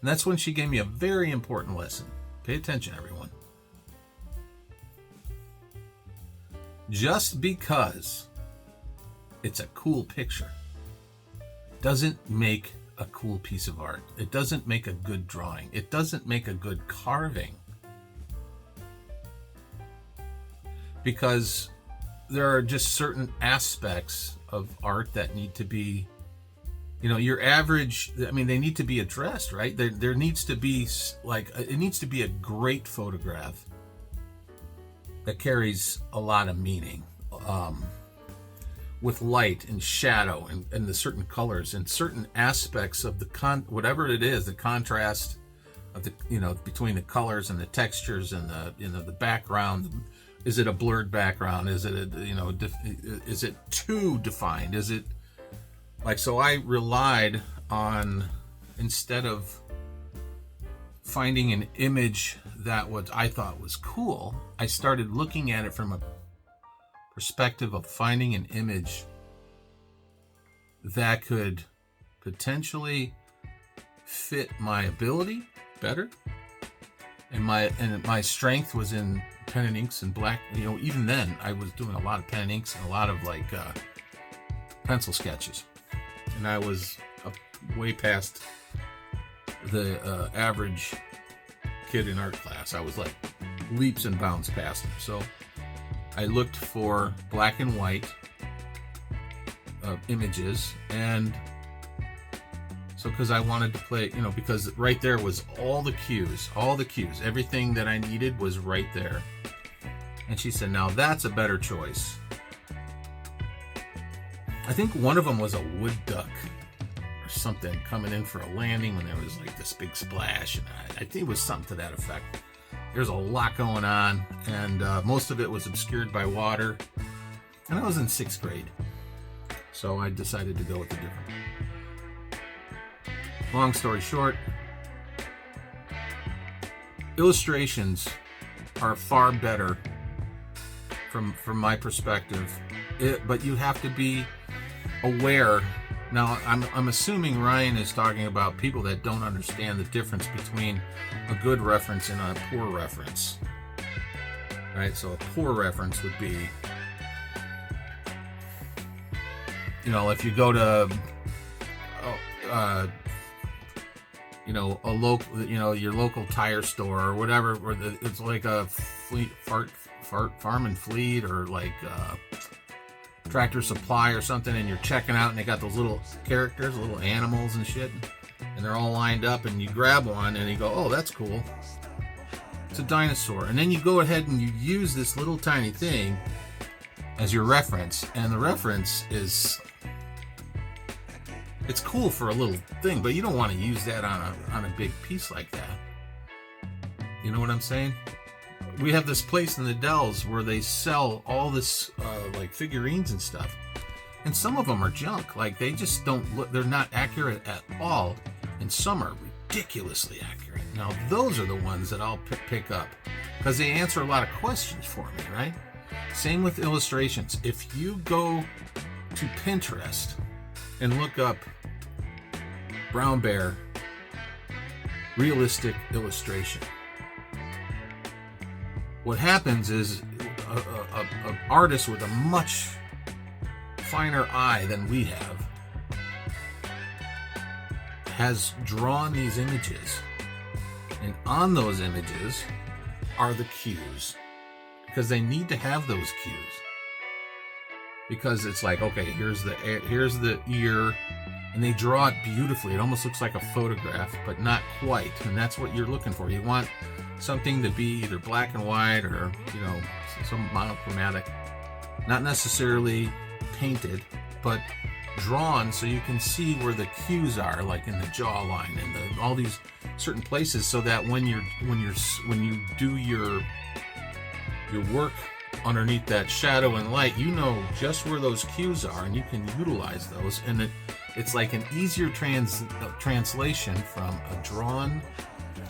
that's when she gave me a very important lesson. Pay attention, everyone. Just because it's a cool picture doesn't make a cool piece of art. It doesn't make a good drawing. It doesn't make a good carving. Because there are just certain aspects of art that need to be, you know, your average, I mean, they need to be addressed, right? There needs to be, like, it needs to be a great photograph that carries a lot of meaning. With light and shadow and the certain colors and certain aspects of the whatever it is, the contrast of the, you know, between the colors and the textures and the, you know, the background. Is it a blurred background? Is it is it too defined? Is it like, so I relied on, instead of finding an image that I thought was cool, I started looking at it from a perspective of finding an image that could potentially fit my ability better, and my strength was in pen and inks and black. Even then I was doing a lot of pen and inks and a lot of like pencil sketches, and I was way past the average kid in art class. I was like leaps and bounds past him. So I looked for black and white images, and so because I wanted to play, because right there was all the cues, everything that I needed was right there. And she said, now that's a better choice. I think one of them was a wood duck or something coming in for a landing when there was like this big splash, and I think it was something to that effect. There's a lot going on, and most of it was obscured by water, and I was in 6th grade, so I decided to go with a different one. Long story short, illustrations are far better from my perspective, but you have to be aware. Now, I'm assuming Ryan is talking about people that don't understand the difference between a good reference and a poor reference, right? So a poor reference would be, if you go to a local, your local tire store or whatever, where it's like a farm and fleet, or like Tractor Supply or something, and you're checking out and they got those little characters, little animals and shit, and they're all lined up, and you grab one and you go, oh, that's cool, it's a dinosaur. And then you go ahead and you use this little tiny thing as your reference, and the reference is, it's cool for a little thing, but you don't want to use that on a big piece like that. You know what I'm saying? We have this place in the Dells where they sell all this like figurines and stuff, and some of them are junk. Like, they just don't look, they're not accurate at all, and some are ridiculously accurate. Now those are the ones that I'll pick up because they answer a lot of questions for me, right? Same with illustrations. If you go to Pinterest and look up brown bear realistic illustration, what happens is an artist with a much finer eye than we have has drawn these images, and on those images are the cues, because they need to have those cues, because it's like, okay, here's the ear, and they draw it beautifully. It almost looks like a photograph, but not quite, and that's what you're looking for. You want something to be either black and white or some monochromatic, not necessarily painted, but drawn so you can see where the cues are, like in the jawline and all these certain places, so that when you do your work underneath that shadow and light, you know just where those cues are, and you can utilize those, and it's like an easier translation from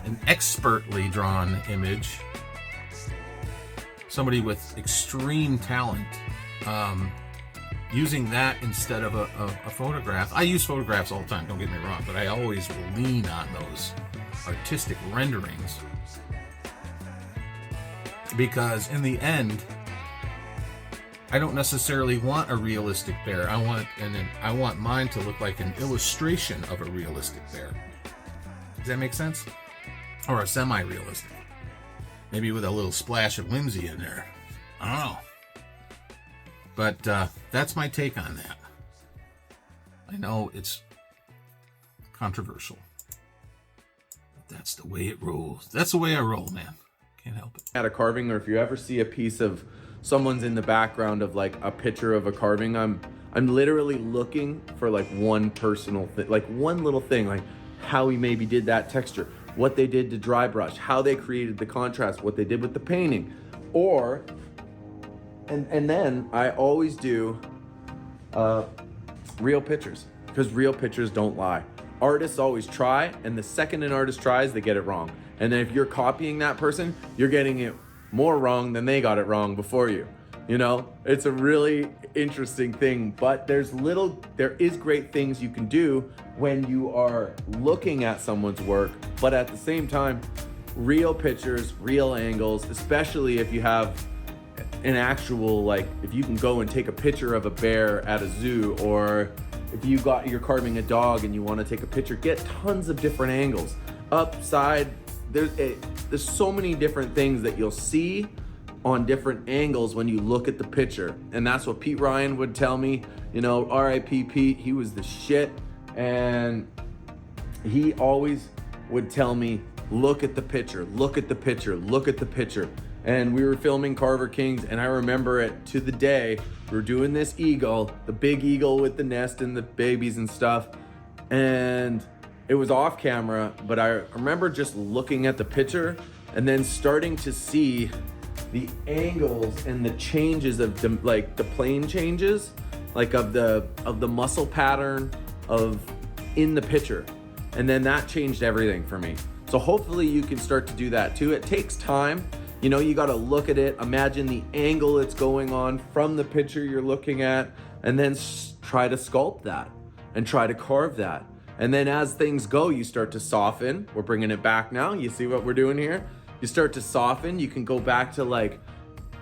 an expertly drawn image, somebody with extreme talent, using that instead of a photograph. I use photographs all the time, don't get me wrong, but I always will lean on those artistic renderings, because in the end, I don't necessarily want a realistic bear. I want mine to look like an illustration of a realistic bear. Does that make sense? Or a semi-realistic, maybe with a little splash of whimsy in there. I don't know, but that's my take on that. I know it's controversial, but that's the way it rolls. That's the way I roll, man. Can't help it. At a carving, or if you ever see a piece of someone's in the background of like a picture of a carving, I'm literally looking for like one personal thing, like one little thing, like how he maybe did that texture, what they did to dry brush, how they created the contrast, what they did with the painting, and then I always do real pictures, because real pictures don't lie. Artists always try, and the second an artist tries, they get it wrong. And then if you're copying that person, you're getting it more wrong than they got it wrong before you. You know, it's a really interesting thing, but there is great things you can do when you are looking at someone's work, but at the same time, real pictures, real angles, especially if you have an actual, like if you can go and take a picture of a bear at a zoo, or if you're carving a dog and you want to take a picture, get tons of different angles, upside. There's so many different things that you'll see on different angles when you look at the picture. And that's what Pete Ryan would tell me, you know, R.I.P. Pete, he was the shit. And he always would tell me, look at the picture, look at the picture, look at the picture. And we were filming Carver Kings, and I remember it to the day. We were doing this eagle, the big eagle with the nest and the babies and stuff. And it was off camera, but I remember just looking at the picture and then starting to see the angles and the changes of the plane changes, like of the muscle pattern in the picture. And then that changed everything for me. So hopefully you can start to do that too. It takes time. You know, you got to look at it, imagine the angle it's going on from the picture you're looking at, and then try to sculpt that and try to carve that. And then as things go, you start to soften. We're bringing it back now. You see what we're doing here? You start to soften. You can go back to like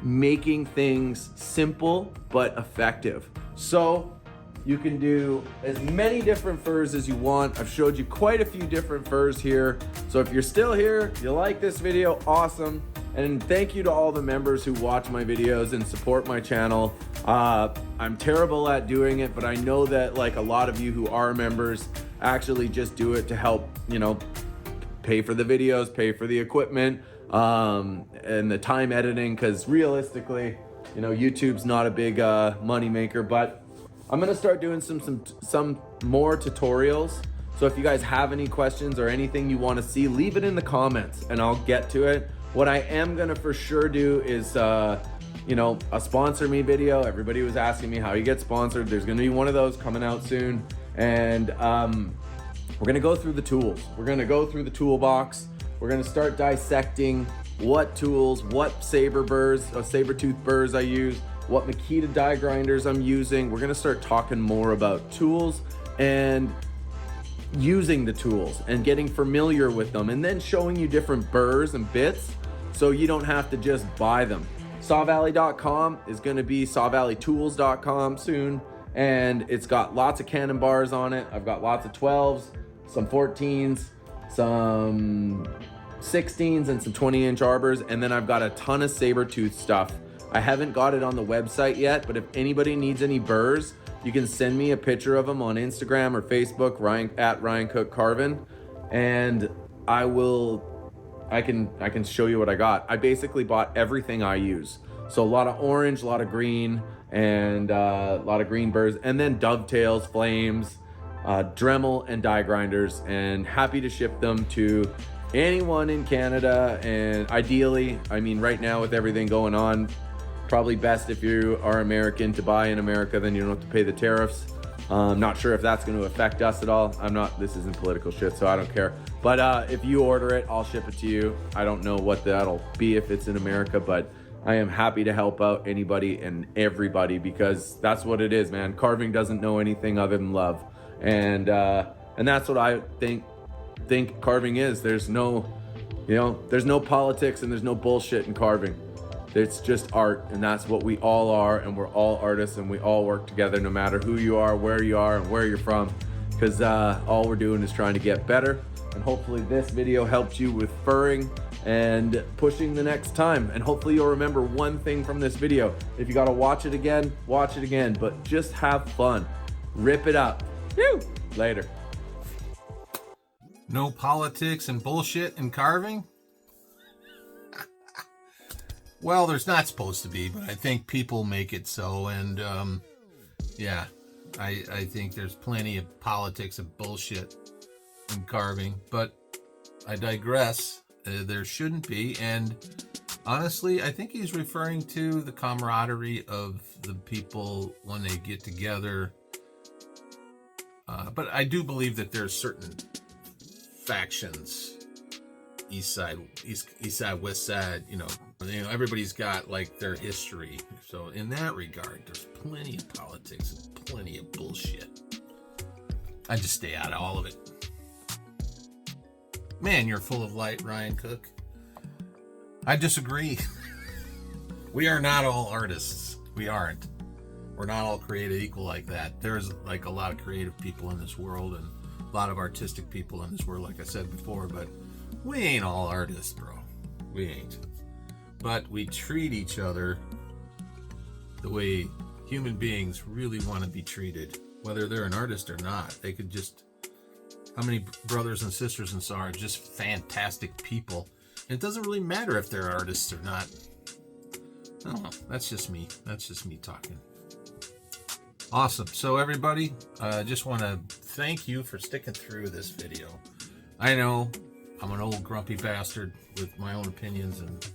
making things simple but effective. So you can do as many different furs as you want. I've showed you quite a few different furs here. So if you're still here, you like this video, awesome. And thank you to all the members who watch my videos and support my channel. I'm terrible at doing it, but I know that like a lot of you who are members actually just do it to help, you know, pay for the videos, pay for the equipment, and the time editing, because realistically, you know, YouTube's not a big money maker. But I'm gonna start doing some more tutorials. So if you guys have any questions or anything you want to see, leave it in the comments and I'll get to it. What I am gonna for sure do is you know, a sponsor me video. Everybody was asking me how you get sponsored. There's gonna be one of those coming out soon. And we're gonna go through the tools. We're gonna go through the toolbox. We're gonna start dissecting what tools, what saber-tooth burrs I use, what Makita die grinders I'm using. We're gonna start talking more about tools and using the tools and getting familiar with them, and then showing you different burrs and bits so you don't have to just buy them. SawValley.com is gonna be SawValleyTools.com soon. And it's got lots of cannon bars on it. I've got lots of 12s, some 14s, some 16s, and some 20-inch arbors. And then I've got a ton of saber-tooth stuff. I haven't got it on the website yet, but if anybody needs any burrs, you can send me a picture of them on Instagram or Facebook, at Ryan Cook Carvin, and I can show you what I got. I basically bought everything I use. So a lot of orange, a lot of green, and a lot of green burrs, and then dovetails, flames, Dremel, and die grinders, and happy to ship them to anyone in Canada. And ideally, I mean, right now with everything going on, probably best if you are American to buy in America, then you don't have to pay the tariffs. I'm not sure if that's going to affect us at all. This isn't political shit, so I don't care. But if you order it, I'll ship it to you. I don't know what that'll be if it's in America, but I am happy to help out anybody and everybody, because that's what it is, man. Carving doesn't know anything other than love. And that's what I think carving is. There's no politics and there's no bullshit in carving. It's just art, and that's what we all are, and we're all artists, and we all work together no matter who you are, where you are, and where you're from, because all we're doing is trying to get better. And hopefully this video helped you with furring and pushing the next time. And hopefully you'll remember one thing from this video. If you gotta watch it again, but just have fun. Rip it up. Woo! Later. No politics and bullshit in carving? Well, there's not supposed to be, but I think people make it so. And yeah, I think there's plenty of politics and bullshit in carving, but I digress. There shouldn't be. And honestly, I think he's referring to the camaraderie of the people when they get together. But I do believe that there's certain factions east side, west side, everybody's got like their history. So in that regard, there's plenty of politics and plenty of bullshit. I just stay out of all of it. Man, you're full of light, Ryan Cook. I disagree. We are not all artists. We aren't. We're not all created equal like that. There's like a lot of creative people in this world and a lot of artistic people in this world, like I said before, but we ain't all artists, bro. We ain't. But we treat each other the way human beings really want to be treated, whether they're an artist or not. They could just, how many brothers and sisters and so are just fantastic people. And it doesn't really matter if they're artists or not. I don't know. That's just me. That's just me talking. Awesome. So everybody, just want to thank you for sticking through this video. I know I'm an old grumpy bastard with my own opinions and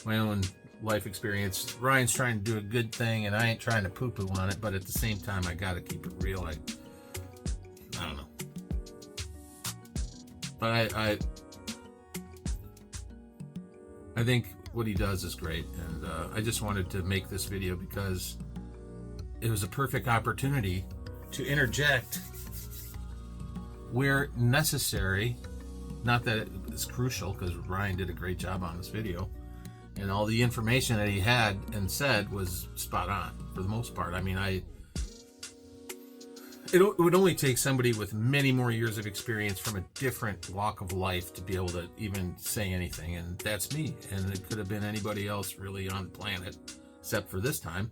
my own life experience. Ryan's trying to do a good thing and I ain't trying to poo-poo on it, but at the same time, I got to keep it real. I don't know. But I think what he does is great. And I just wanted to make this video because it was a perfect opportunity to interject where necessary. Not that it's crucial, because Ryan did a great job on this video, and all the information that he had and said was spot on for the most part. I mean, it would only take somebody with many more years of experience from a different walk of life to be able to even say anything, and that's me. And it could have been anybody else really on the planet, except for this time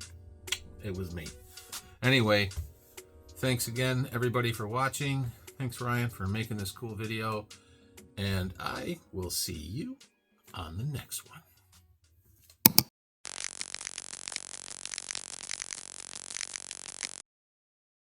it was me. Anyway, thanks again, everybody, for watching. Thanks, Ryan, for making this cool video. And I will see you on the next one.